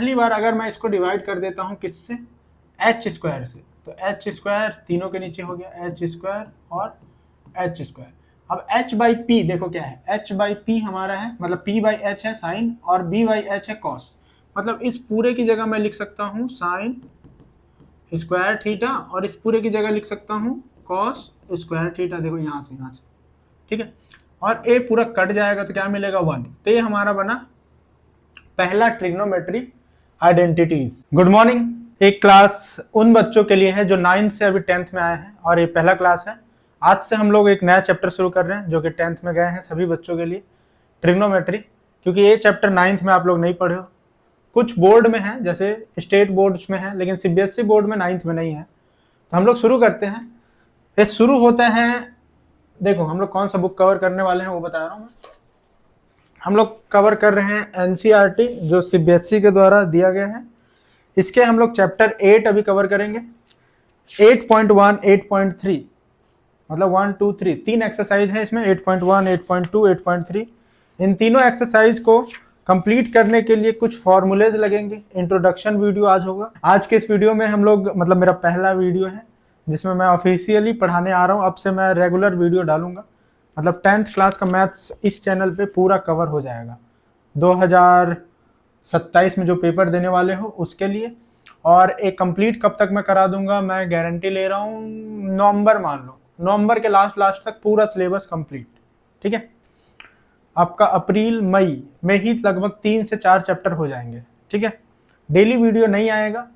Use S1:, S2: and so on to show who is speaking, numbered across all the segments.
S1: पहली बार अगर मैं इसको डिवाइड कर देता हूँ किससे, एच स्क्वायर से, तो एच स्क्वायर तीनों के नीचे हो गया, एच स्क्वायर और एच स्क्वायर। अब एच बाई पी देखो क्या है, एच बाई पी हमारा है, मतलब पी बाई एच है साइन और बी बाई एच है कॉस। मतलब इस पूरे की जगह मैं लिख सकता हूँ साइन स्क्वायर थीटा और इस पूरे की जगह लिख सकता हूँ कॉस स्क्वायर थीटा। देखो यहाँ से, ठीक है। और ए पूरा कट जाएगा तो क्या मिलेगा 1। तो ये हमारा बना पहला ट्रिग्नोमेट्री आइडेंटिटीज। Good morning. एक क्लास उन बच्चों के लिए है जो 9th से अभी 10th में आए हैं और ये पहला क्लास है। आज से हम लोग एक नया चैप्टर शुरू कर रहे हैं जो कि 10th में गए हैं सभी बच्चों के लिए, ट्रिग्नोमेट्री। क्योंकि ये चैप्टर 9th में आप लोग नहीं पढ़े हो, कुछ बोर्ड में है जैसे स्टेट बोर्ड्स में है, लेकिन सीबीएसई बोर्ड में 9th में नहीं है। तो हम लोग शुरू करते हैं। ये शुरू होता है, देखो हम लोग कौन सा बुक कवर करने वाले हैं वो बता रहा हूँ मैं। हम लोग कवर कर रहे हैं एनसीईआरटी जो सीबीएसई के द्वारा दिया गया है। इसके हम लोग चैप्टर 8 अभी कवर करेंगे। 8.1, 8.3 मतलब 1, 2, 3 तीन एक्सरसाइज है इसमें, 8.1, 8.2, 8.3। इन तीनों एक्सरसाइज को कंप्लीट करने के लिए कुछ फॉर्मूलेज लगेंगे। इंट्रोडक्शन वीडियो आज होगा। आज के इस वीडियो में हम लोग, मतलब मेरा पहला वीडियो है जिसमें मैं ऑफिशियली पढ़ाने आ रहा हूँ। अब से मैं रेगुलर वीडियो डालूंगा, मतलब 10th क्लास का मैथ्स इस चैनल पे पूरा कवर हो जाएगा 2027 में जो पेपर देने वाले हो उसके लिए। और एक कंप्लीट कब तक मैं करा दूंगा, मैं गारंटी ले रहा हूँ नवंबर, मान लो नवंबर के लास्ट तक पूरा सिलेबस कंप्लीट, ठीक है। आपका अप्रैल मई में ही लगभग 3 से 4 चैप्टर हो जाएंगे, ठीक है। डेली वीडियो नहीं आएगा,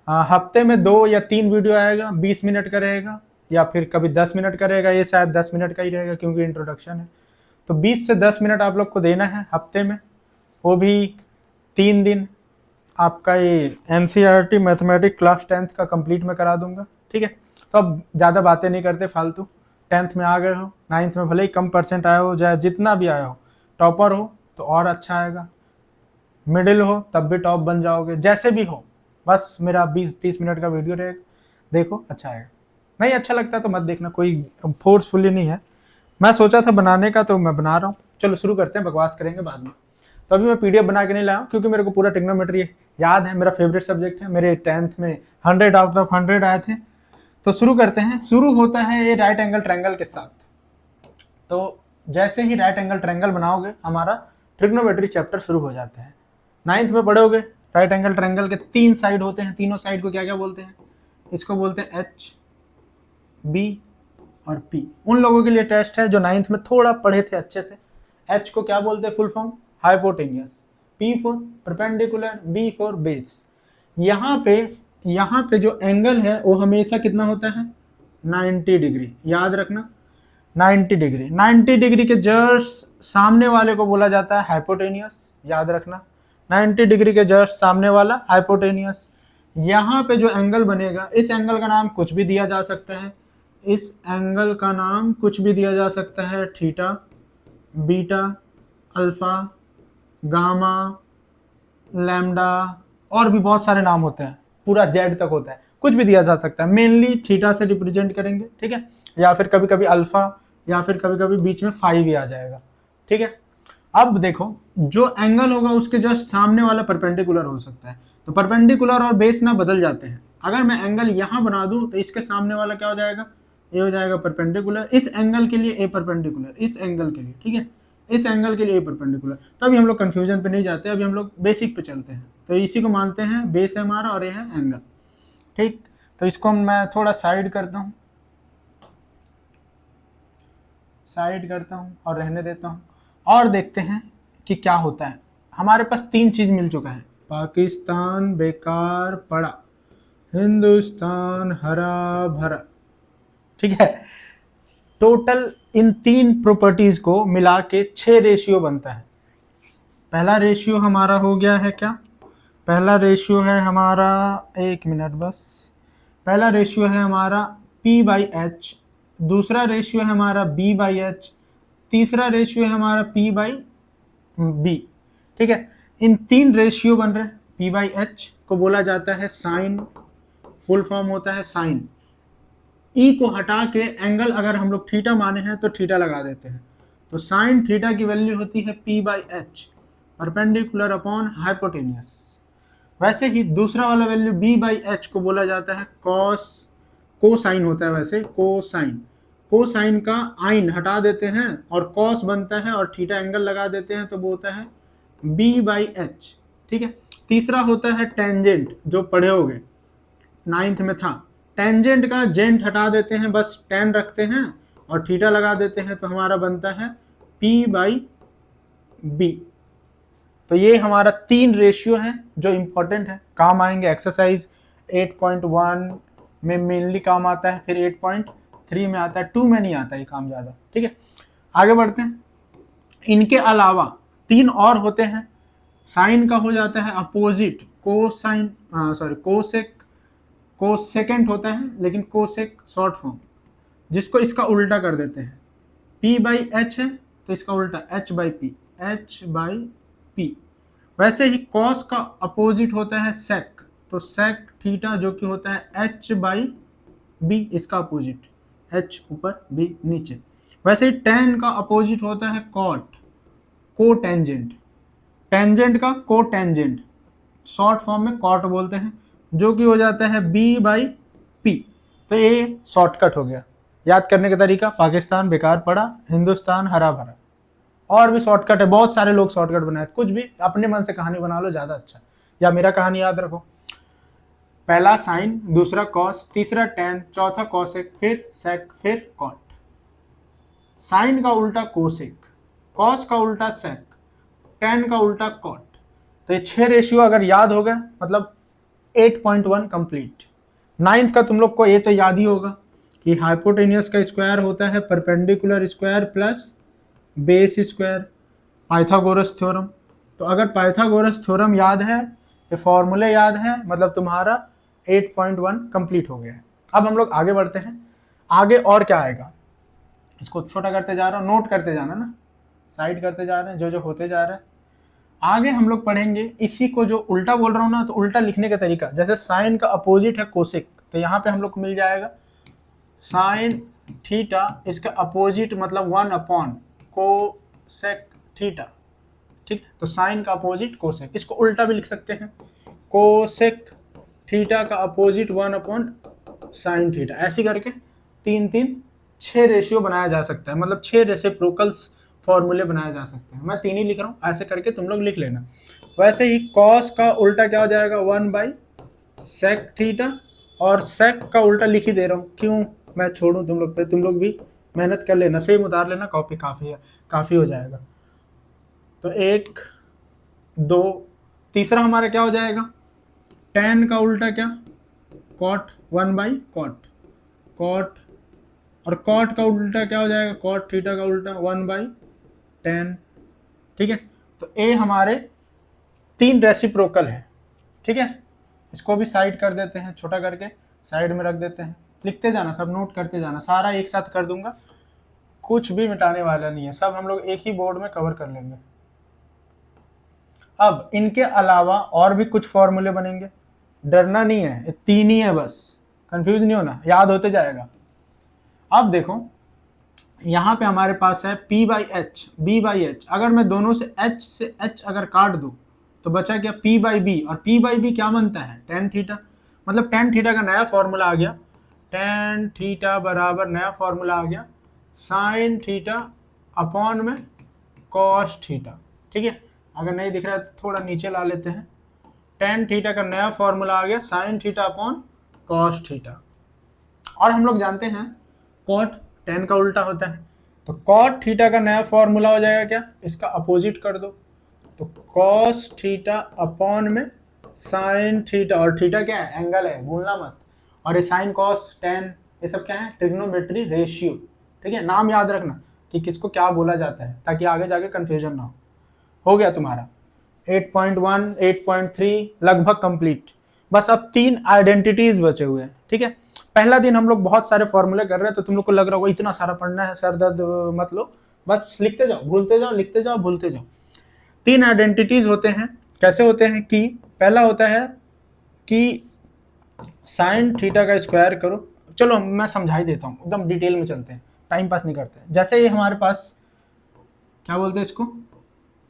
S1: हफ्ते में 2 या 3 वीडियो आएगा, 20 मिनट का रहेगा या फिर कभी 10 मिनट का रहेगा। ये शायद 10 मिनट का ही रहेगा क्योंकि इंट्रोडक्शन है। तो 20 से 10 मिनट आप लोग को देना है हफ्ते में, वो भी 3 दिन। आपका ये एनसीईआरटी मैथमेटिक्स क्लास 10th का कंप्लीट मैं करा दूंगा, ठीक है। तो अब ज़्यादा बातें नहीं करते फालतू। 10th में आ गए हो, 9th में भले ही कम परसेंट आया हो, चाहे जितना भी आया हो, टॉपर हो तो और अच्छा आएगा, मिडिल हो तब भी टॉप बन जाओगे, जैसे भी हो। बस मेरा 20-30 मिनट का वीडियो रहेगा, देखो अच्छा आएगा। नहीं अच्छा लगता तो मत देखना, कोई फोर्सफुली नहीं है। मैं सोचा था बनाने का तो मैं बना रहा हूँ। चलो शुरू करते हैं, बकवास करेंगे बाद में। तो अभी मैं पीडीएफ बना के नहीं लाया हूँ क्योंकि मेरे को पूरा ट्रिग्नोमेट्री याद है, मेरा फेवरेट सब्जेक्ट है। मेरे 10th में 100 आउट ऑफ 100 आए थे। तो शुरू करते हैं। शुरू होता है ये राइट एंगल ट्रायंगल के साथ। तो जैसे ही राइट एंगल ट्रायंगल बनाओगे हमारा ट्रिग्नोमेट्री चैप्टर शुरू हो जाता है। 9th में पढ़ोगे राइट एंगल ट्रायंगल के 3 साइड होते हैं, तीनों साइड को क्या क्या बोलते हैं, इसको बोलते हैं एच, बी और पी। उन लोगों के लिए टेस्ट है जो 9th में थोड़ा पढ़े थे अच्छे से। एच को क्या बोलते हैं full form, hypotenuse, P for perpendicular, B for base. यहाँ पे जो एंगल है वो हमेशा कितना होता है, 90 डिग्री। याद रखना 90 डिग्री। 90 डिग्री के जस्ट सामने वाले को बोला जाता है हाइपोटेनियस। याद रखना 90 डिग्री के जस्ट सामने वाला हाइपोटेनियस। यहाँ पे जो एंगल बनेगा, इस एंगल का नाम कुछ भी दिया जा सकता है। इस एंगल का नाम कुछ भी दिया जा सकता है, theta, beta, alpha, gamma, lambda, और भी बहुत सारे नाम होते हैं, पूरा जेड तक होता है, कुछ भी दिया जा सकता है। मेनली थीटा से रिप्रेजेंट करेंगे, ठीक है। या फिर कभी कभी अल्फा, या फिर कभी कभी बीच में 5 भी आ जाएगा, ठीक है। अब देखो जो एंगल होगा उसके जस्ट सामने वाला परपेंडिकुलर हो सकता है। तो परपेंडिकुलर और बेस ना बदल जाते हैं। अगर मैं एंगल यहाँ बना दूं तो इसके सामने वाला क्या हो जाएगा, ये हो जाएगा परपेंडिकुलर। इस एंगल के लिए ए परपेंडिकुलर, इस एंगल के लिए, ठीक है, इस एंगल के लिए ए परपेंडिकुलर। तभी हम लोग कंफ्यूजन पे नहीं जाते, अभी हम लोग बेसिक पे चलते हैं। तो इसी को मानते हैं बेस है हमारा और ये है एंगल, ठीक। तो इसको मैं थोड़ा साइड करता हूँ, और रहने देता हूँ। और देखते हैं कि क्या होता है। हमारे पास 3 चीज मिल चुका है, पाकिस्तान बेकार पड़ा, हिंदुस्तान हरा भरा, ठीक है। टोटल इन 3 प्रॉपर्टीज को मिला के 6 रेशियो बनता है। पहला रेशियो हमारा हो गया है क्या, पहला रेशियो है हमारा, एक मिनट बस, पहला रेशियो है हमारा P बाई एच, दूसरा रेशियो है हमारा B बाई एच, तीसरा रेशियो है हमारा P बाई बी, ठीक है। इन 3 रेशियो बन रहे हैं। P बाई एच को बोला जाता है साइन, फुल फॉर्म होता है साइन। ई को हटा के एंगल अगर हम लोग थीटा माने हैं तो थीटा लगा देते हैं। तो साइन थीटा की वैल्यू होती है P by H, perpendicular upon hypotenuse. वैसे ही दूसरा वाला वैल्यू b/h को बोला जाता है कोसाइन होता है, वैसे कोसाइन का आइन हटा देते हैं और कॉस बनता है और थीटा एंगल लगा देते हैं तो वो होता है b/h। ठीक है। तीसरा होता है टेंजेंट, जो पढ़े होगे 9th में था। टेंजेंट का जेंट हटा देते हैं, बस टेन रखते हैं और थीटा लगा देते हैं तो हमारा बनता है p/b। तो ये हमारा 3 रेशियो है जो इंपॉर्टेंट है, काम आएंगे। एक्सरसाइज 8.1 में मेनली काम आता है, फिर 8.3 में आता है, 2 में नहीं आता ये काम ज़्यादा। ठीक है, आगे बढ़ते हैं। इनके अलावा 3 और होते हैं। साइन का हो जाता है अपोजिट, कोसेकेंट होता है, लेकिन कोसेक शॉर्ट फॉर्म, जिसको इसका उल्टा कर देते हैं। p/h है तो इसका उल्टा h/p। वैसे ही कॉस का अपोजिट होता है सेक, तो सेक थीटा जो कि होता है h/b, इसका अपोजिट, h ऊपर b नीचे। वैसे ही टेन का अपोजिट होता है कॉट, कोटेंजेंट, टेंजेंट का कोटेंजेंट, शॉर्ट फॉर्म में कॉट बोलते हैं, जो कि हो जाता है b/p। तो ये शॉर्टकट हो गया। याद करने का तरीका, पाकिस्तान बेकार पड़ा, हिंदुस्तान हरा भरा। और भी शॉर्टकट है, बहुत सारे लोग शॉर्टकट बनाए, कुछ भी अपने मन से कहानी बना लो, ज़्यादा अच्छा। या मेरा कहानी याद रखो, पहला साइन, दूसरा कॉस, तीसरा टेन, चौथा कॉसेक, फिर सेक, फिर कॉट। साइन का उल्टा कोसेक, कॉस का उल्टा सेक, टेन का उल्टा कॉट। तो ये 6 रेशियो अगर याद हो गए मतलब 8.1 कंप्लीट। 9th का तुम लोग को ये तो याद ही होगा कि हाइपोटेनियस का स्क्वायर होता है perpendicular square plus base square, Pythagoras theorem. तो अगर पाइथागोरस थ्योरम याद है, ये फॉर्मूले याद है, मतलब तुम्हारा 8.1 कंप्लीट हो गया है। अब हम लोग आगे बढ़ते हैं। आगे और क्या आएगा, इसको छोटा करते जा रहा हूँ, नोट करते जाना ना, साइड करते जा रहे हैं जो जो होते जा रहा है। आगे हम लोग पढ़ेंगे इसी को, जो उल्टा बोल रहा हूँ ना, तो उल्टा लिखने का तरीका, जैसे साइन का अपोजिट है कोसेक, तो यहाँ पे हम लोग को मिल जाएगा साइन थीटा, इसका अपोजिट मतलब 1 कोसेक थीटा। ठीक है, तो साइन का अपोजिट कोसेक, इसको उल्टा भी लिख सकते हैं, कोसेक थीटा का अपोजिट 1 साइन थीटा। ऐसे करके 6 रेशियो बनाया जा सकता है, मतलब 6 रेसिप्रोकल्स फॉर्मूले बनाए जा सकते हैं। मैं 3 ही लिख रहा हूँ, ऐसे करके तुम लोग लिख लेना। वैसे ही कॉस का उल्टा क्या हो जाएगा, 1/सेक थीटा, और सेक का उल्टा लिख ही दे रहा हूँ, क्यों मैं छोड़ूं तुम लोग पे, तुम लोग भी मेहनत कर लेना, सेम उतार लेना कॉपी, काफ़ी हो जाएगा। तो 1 2, तीसरा हमारा क्या हो जाएगा, टेन का उल्टा क्या, कॉट, 1/कॉट, और कॉट का उल्टा क्या हो जाएगा, कॉट थीटा का उल्टा 1/tan। ठीक है, तो ए हमारे 3 रेसिप्रोकल है। ठीक है, इसको भी साइड कर देते हैं, छोटा करके साइड में रख देते हैं। लिखते जाना, सब नोट करते जाना, सारा एक साथ कर दूंगा, कुछ भी मिटाने वाला नहीं है, सब हम लोग एक ही बोर्ड में कवर कर लेंगे। अब इनके अलावा और भी कुछ फॉर्मूले बनेंगे, डरना नहीं है, 3 ही है, बस कंफ्यूज नहीं होना, याद होते जाएगा। अब देखो यहाँ पे हमारे पास है p/h, b/h, अगर मैं दोनों से h अगर काट दूं तो बचा क्या, p/b, और p/b क्या बनता है, tan थीटा। मतलब tan थीटा का नया फॉर्मूला आ गया, tan थीटा बराबर नया फॉर्मूला आ गया sin थीटा अपॉन में cos थीटा। ठीक है, अगर नहीं दिख रहा है तो थोड़ा नीचे ला लेते हैं। tan थीटा का नया फॉर्मूला आ गया sin theta upon cos theta. और हम लोग जानते हैं cot tan का उल्टा होता है, तो cot थीटा का नया फॉर्मूला हो जाएगा क्या, इसका अपोजिट कर दो, तो cos थीटा अपॉन में sin थीटा, और थीटा क्या है, एंगल है, भूलना मत। और ये sin cos tan ये सब क्या है, ट्रिग्नोमेट्री रेशियो। ठीक है, नाम याद रखना कि किसको क्या बोला जाता है, ताकि आगे जाके कंफ्यूजन ना हो गया तुम्हारा 8.1 8.3 लगभग कंप्लीट। बस अब 3 आइडेंटिटीज बचे हुए हैं। ठीक है, पहला दिन हम लोग बहुत सारे फॉर्मूले कर रहे हैं, तो तुम लोग को लग रहा होगा इतना सारा पढ़ना है, सर दर्द मत लो, बस लिखते जाओ, भूलते जाओ, लिखते जाओ, भूलते जाओ। 3 आइडेंटिटीज होते हैं। कैसे होते हैं कि पहला होता है कि साइन थीटा का स्क्वायर करो, चलो मैं समझा ही देता हूँ, एकदम डिटेल में चलते हैं, टाइम पास नहीं करते। जैसे ये हमारे पास क्या बोलते हैं इसको,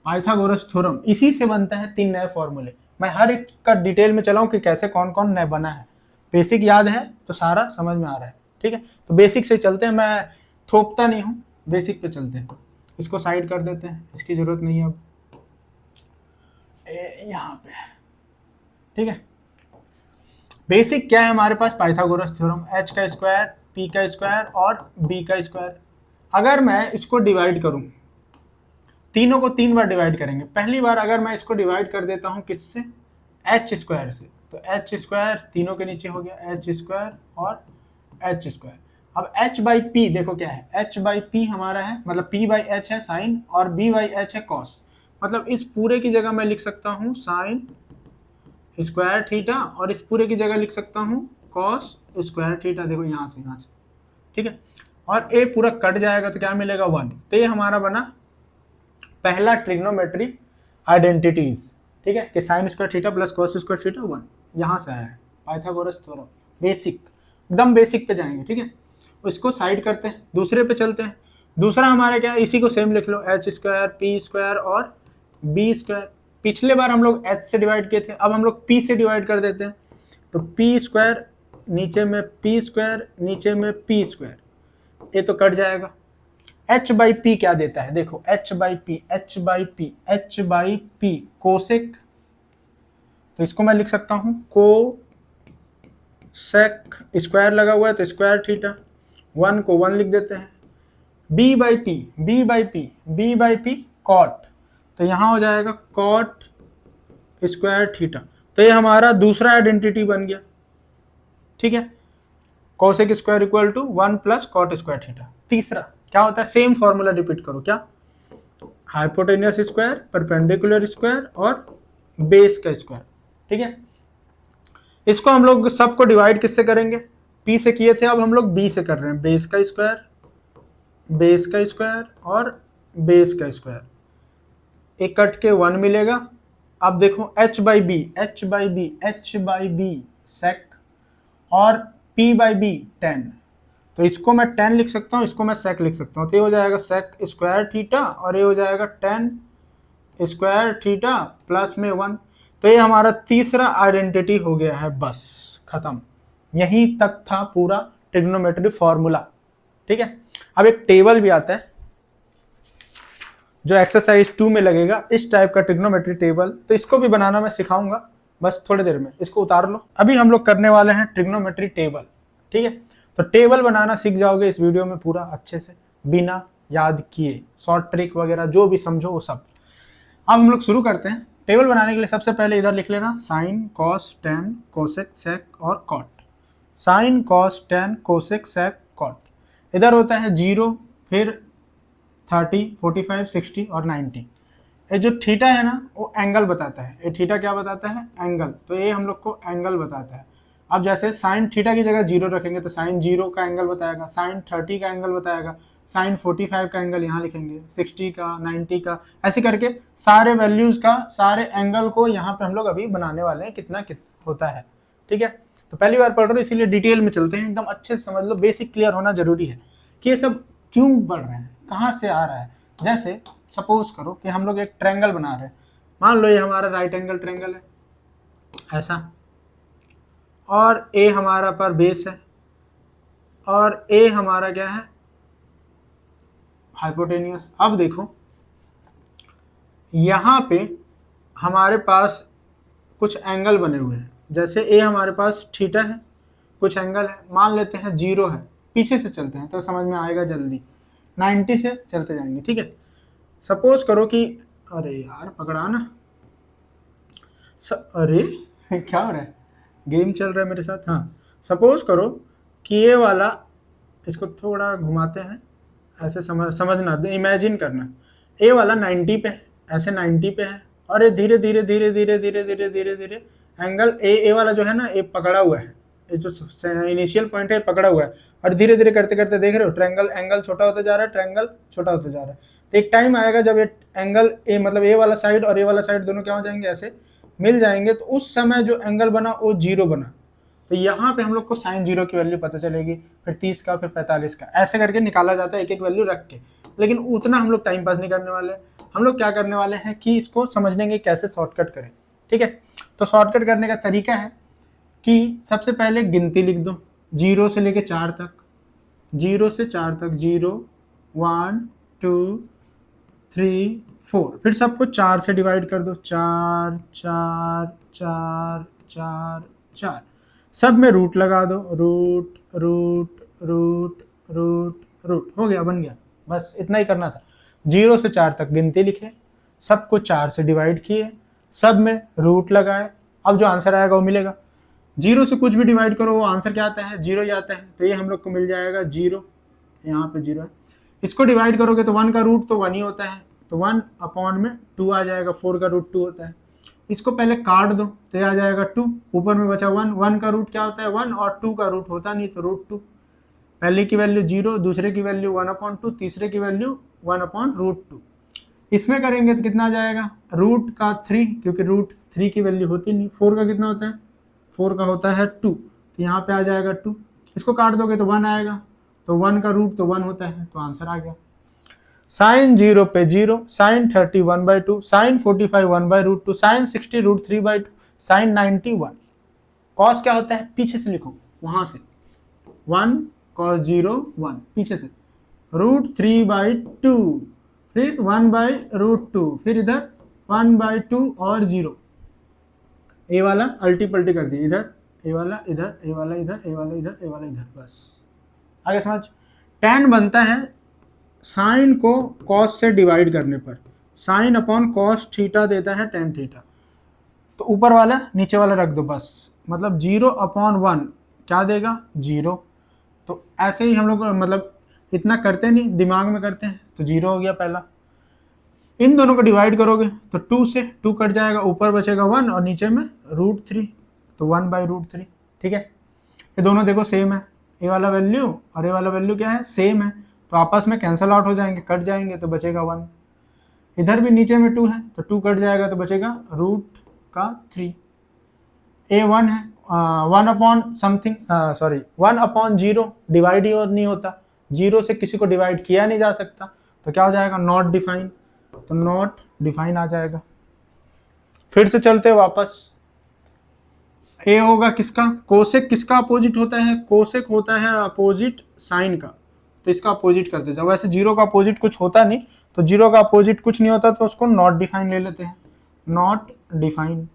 S1: पाइथागोरस थ्योरम, इसी से बनता है 3 नए फॉर्मूले। मैं हर एक का डिटेल में चलाऊं कि कैसे कौन कौन नया बना है। बेसिक याद है तो सारा समझ में आ रहा है, ठीक है। तो बेसिक से चलते हैं, मैं थोपता नहीं हूँ, बेसिक पे चलते हैं। इसको साइड कर देते हैं, इसकी जरूरत नहीं है अब यहाँ पे, ठीक है। बेसिक क्या है हमारे पास, पाइथागोरस थ्योरम, h का स्क्वायर, p का स्क्वायर और b का स्क्वायर। अगर मैं इसको डिवाइड करूं, तीनों को 3 बार डिवाइड करेंगे। पहली बार अगर मैं इसको डिवाइड कर देता हूं किससे, h स्क्वायर से, तो h स्क्वायर तीनों के नीचे हो गया, h स्क्वायर और h स्क्वायर। अब h बाई पी देखो क्या है, h बाई पी हमारा है, मतलब p बाई h है साइन और b बाई h है कॉस। मतलब इस पूरे की जगह मैं लिख सकता हूँ साइन स्क्वायर थीटा और इस पूरे की जगह लिख सकता हूँ कॉस स्क्वायर थीटा। देखो यहाँ से, ठीक है। और ए पूरा कट जाएगा तो क्या मिलेगा 1। तो ये हमारा बना पहला ट्रिग्नोमेट्री आइडेंटिटीज, ठीक है, कि sine square theta plus cos square theta 1, यहाँ से आया है पाइथागोरस थ्योरम। बेसिक, एकदम बेसिक पे जाएंगे, ठीक है। इसको साइड करते हैं, दूसरे पे चलते हैं। दूसरा हमारा क्या है, इसी को सेम लिख लो, एच स्क्वायर पी स्क्वायर और बी स्क्वायर। पिछले बार हम लोग h से डिवाइड किए थे, अब हम लोग p से डिवाइड कर देते हैं। तो p स्क्वायर नीचे में p स्क्वायर नीचे में p स्क्वायर, ये तो कट जाएगा। h बाई पी क्या देता है, देखो h बाई पी कोसेक, तो इसको मैं लिख सकता हूं कोसेक, स्क्वायर लगा हुआ है तो स्क्वायर थीटा, 1 को 1 लिख देते हैं। b बाई पी कॉट, तो यहां हो जाएगा कॉट स्क्वायर थीटा। तो ये हमारा दूसरा आइडेंटिटी बन गया, ठीक है। Cosec square equal to 1 plus cot square theta. तीसरा क्या होता है, सेम फॉर्मूला रिपीट करो, क्या, हाइपोटेनियस स्क्वायर, परपेंडिकुलर स्क्वायर और बेस का स्क्वायर, ठीक है। इसको हम लोग सबको डिवाइड किससे करेंगे, p से किए थे, अब हम लोग b से कर रहे हैं, बेस का स्क्वायर और बेस का स्क्वायर। एक कट के 1 मिलेगा। अब देखो h बाई बी सेक और p बाई बी 10, तो इसको मैं 10 लिख सकता हूँ, इसको मैं सेक लिख सकता हूँ। तो ये हो जाएगा सेक स्क्वायर थीटा और ये हो जाएगा 10 स्क्वायर थीटा प्लस में 1। तो ये हमारा तीसरा आइडेंटिटी हो गया है, बस खत्म। यहीं तक था पूरा ट्रिग्नोमेट्री फॉर्मूला, ठीक है। अब एक टेबल भी आता है जो एक्सरसाइज 2 में लगेगा, इस टाइप का ट्रिग्नोमेट्री टेबल। तो इसको भी बनाना मैं सिखाऊंगा बस थोड़ी देर में, इसको उतार लो। अभी हम लोग करने वाले हैं ट्रिग्नोमेट्री टेबल, ठीक है। तो टेबल बनाना सीख जाओगे इस वीडियो में पूरा अच्छे से, बिना याद किए, शॉर्ट ट्रिक वगैरह जो भी समझो वो सब। अब हम लोग शुरू करते हैं। टेबल बनाने के लिए सबसे पहले इधर लिख लेना sin cos tan cosec sec और cot, sin cos tan cosec sec cot. इधर होता है 0, फिर 30, 45, 60 और 90। ये जो थीटा है ना वो एंगल बताता है, ये थीटा क्या बताता है, एंगल। तो ये हम लोग को एंगल बताता है। अब जैसे साइन थीटा की जगह 0 रखेंगे तो साइन 0 का एंगल बताएगा, साइन 30 का एंगल बताएगा, साइन 45 का एंगल यहाँ लिखेंगे, 60 का, 90 का, ऐसे करके सारे वैल्यूज का, सारे एंगल को यहाँ पे हम लोग अभी बनाने वाले हैं, कितना होता है, ठीक है। तो पहली बार पढ़ रहे हो इसीलिए डिटेल में चलते हैं, एकदम अच्छे से समझ लो, बेसिक क्लियर होना जरूरी है कि ये सब क्यों बढ़ रहे हैं, कहाँ से आ रहा है। जैसे सपोज करो कि हम लोग एक ट्रायंगल बना रहे हैं, मान लो ये हमारा राइट एंगल ट्रायंगल है ऐसा, और ए हमारा पर बेस है और ए हमारा क्या है, हाइपोटेनियस। अब देखो यहाँ पे हमारे पास कुछ एंगल बने हुए हैं, जैसे ए हमारे पास थीटा है, कुछ एंगल है, मान लेते हैं 0 है। पीछे से चलते हैं तो समझ में आएगा जल्दी, 90 से चलते जाएंगे, ठीक है। सपोज करो कि, अरे यार पकड़ा ना, अरे क्या हो रहा है, गेम चल रहा है मेरे साथ। हाँ, सपोज करो कि ये वाला, इसको थोड़ा घुमाते हैं ऐसे, समझना, इमेजिन करना, ए वाला 90 पे है, ऐसे 90 पे है, और ये धीरे धीरे धीरे धीरे धीरे धीरे धीरे धीरे एंगल ए वाला जो है ना, ये पकड़ा हुआ है, ये जो इनिशियल पॉइंट है पकड़ा हुआ है, और धीरे धीरे करते करते देख रहे हो ट्रायंगल एंगल छोटा होता जा रहा है, ट्रायंगल छोटा होता जा रहा है। तो एक टाइम आएगा जब ये एंगल ए, मतलब ए वाला साइड और ए वाला साइड दोनों क्या हो जाएंगे, ऐसे मिल जाएंगे, तो उस समय जो एंगल बना वो 0 बना। तो यहाँ पे हम लोग को साइन 0 की वैल्यू पता चलेगी, फिर 30 का, फिर 45 का, ऐसे करके निकाला जाता है एक एक वैल्यू रख के। लेकिन उतना हम लोग टाइम पास नहीं करने वाले, हम लोग क्या करने वाले हैं कि इसको समझने के कैसे शॉर्टकट करें। ठीक है। तो शॉर्टकट करने का तरीका है कि सबसे पहले गिनती लिख दो 0 से लेके 4 तक, 0 से 4 तक, 0 1 2 3 4, फिर सबको 4 से डिवाइड कर दो, 4 4 4 4 4, सब में रूट लगा दो, root root root root root, हो गया, बन गया। बस इतना ही करना था। 0 से 4 तक गिनती लिखे, सबको 4 से डिवाइड किए, सब में रूट लगाए, अब जो आंसर आएगा वो मिलेगा। 0 से कुछ भी डिवाइड करो वो आंसर क्या आता है, 0 ही आता है, तो ये हम लोग को मिल जाएगा 0, यहाँ पे 0 है। इसको डिवाइड करोगे तो 1 का रूट तो 1 ही होता है, तो 1 अपॉन में 2 आ जाएगा, 4 का रूट 2 होता है। इसको पहले काट दो तो ये आ जाएगा 2, ऊपर में बचा 1, 1 का रूट क्या होता है 1, और 2 का रूट होता नहीं, तो रूट 2। पहले की वैल्यू 0, दूसरे की वैल्यू 1/2, तीसरे की वैल्यू 1/√2। इसमें करेंगे तो कितना आ जाएगा, रूट का 3, क्योंकि रूट 3 की वैल्यू होती नहीं। 4 का कितना होता है, 4 का होता है 2, तो यहाँ पे आ जाएगा 2। इसको काट दोगे तो 1 आएगा, तो 1 का रूट तो 1 होता है, तो आंसर आ गया। साइन 0 पे 0, sine 30 1/2, sine 45 1/√2, sine 60 √3/2, sine 90 1। Cos क्या होता है, पीछे से लिखो, वहां से 1 cos 0 1, पीछे से √3/2, फिर 1/√2, फिर इधर 1/2 और 0। ए वाला अल्टी पल्टी कर दी, इधर ए वाला इधर, ए वाला इधर, ए वाला इधर, ए वाला इधर, बस आगे समझ। tan बनता है साइन को कॉस से डिवाइड करने पर, साइन अपॉन कॉस थीटा देता है tan थीटा, तो ऊपर वाला नीचे वाला रख दो बस, मतलब 0/1 क्या देगा 0। तो ऐसे ही हम लोग मतलब इतना करते नहीं, दिमाग में करते हैं, तो 0 हो गया पहला। इन दोनों को डिवाइड करोगे तो 2 से 2 कट जाएगा, ऊपर बचेगा 1 और नीचे में √3, तो 1/√3। ठीक है, ये दोनों देखो सेम है, ए वाला वैल्यू और ए वाला वैल्यू क्या है, सेम है, तो आपस में कैंसल आउट हो जाएंगे, कट जाएंगे, तो बचेगा 1। इधर भी नीचे में 2 है, तो 2 कट जाएगा, तो बचेगा √3। ए 1 है, 1 अपॉन समथिंग, सॉरी 1/0 डिवाइड ही नहीं होता, 0 से किसी को डिवाइड किया नहीं जा सकता, तो क्या हो जाएगा, नॉट डिफाइन, तो नॉट डिफाइन आ जाएगा। फिर से चलते वापस, ए होगा किसका, कोसेक किसका अपोजिट होता है, कोसेक होता है अपोजिट साइन का, तो इसका अपोजिट करते जाओ। वैसे 0 का अपोजिट कुछ होता नहीं, तो 0 का अपोजिट कुछ नहीं होता, तो उसको नॉट डिफाइन ले लेते हैं, नॉट डिफाइन।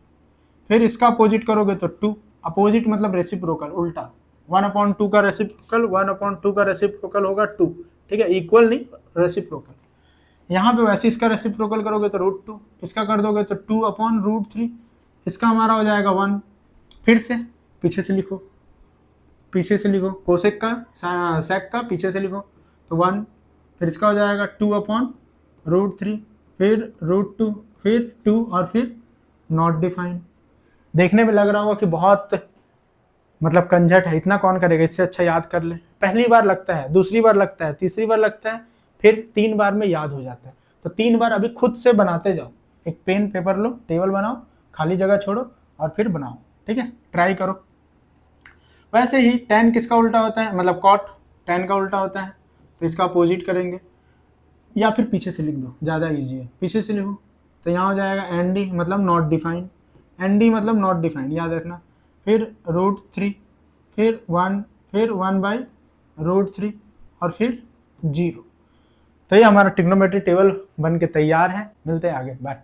S1: फिर इसका अपोजिट करोगे तो 2, अपोजिट मतलब रेसिप्रोकल, उल्टा, 1/2 का रेसिप्रोकल, 1/2 का रेसिप्रोकल होगा 2, ठीक है, इक्वल नहीं, रेसिप्रोकल। यहाँ पे वैसे इसका रेसिप्रोकल करोगे तो √2, इसका कर दोगे तो 2/√3, इसका हमारा हो जाएगा 1। फिर से पीछे से लिखो, पीछे से लिखो, कोसेक का सेक का पीछे से लिखो, तो 1, फिर इसका हो जाएगा 2/√3, फिर √2, फिर 2 और फिर नॉट डिफाइन। देखने में लग रहा होगा कि बहुत मतलब कंझट है, इतना कौन करेगा, इससे अच्छा याद कर ले। पहली बार लगता है, दूसरी बार लगता है, तीसरी बार लगता है, फिर 3 बार में याद हो जाता है। तो 3 बार अभी खुद से बनाते जाओ, एक पेन पेपर लो, टेबल बनाओ, खाली जगह छोड़ो और फिर बनाओ, ठीक है, ट्राई करो। वैसे ही tan किसका उल्टा होता है, मतलब cot tan का उल्टा होता है, तो इसका अपोजिट करेंगे, या फिर पीछे से लिख दो, ज़्यादा ईजी है, पीछे से लिखो, तो यहाँ हो जाएगा ND मतलब नॉट डिफाइन, ND मतलब नॉट डिफाइन, याद रखना। फिर √3, फिर 1, फिर 1/√3 और फिर 0। तो ये हमारा ट्रिग्नोमेट्री टेबल बन के तैयार है। मिलते हैं आगे, बाय।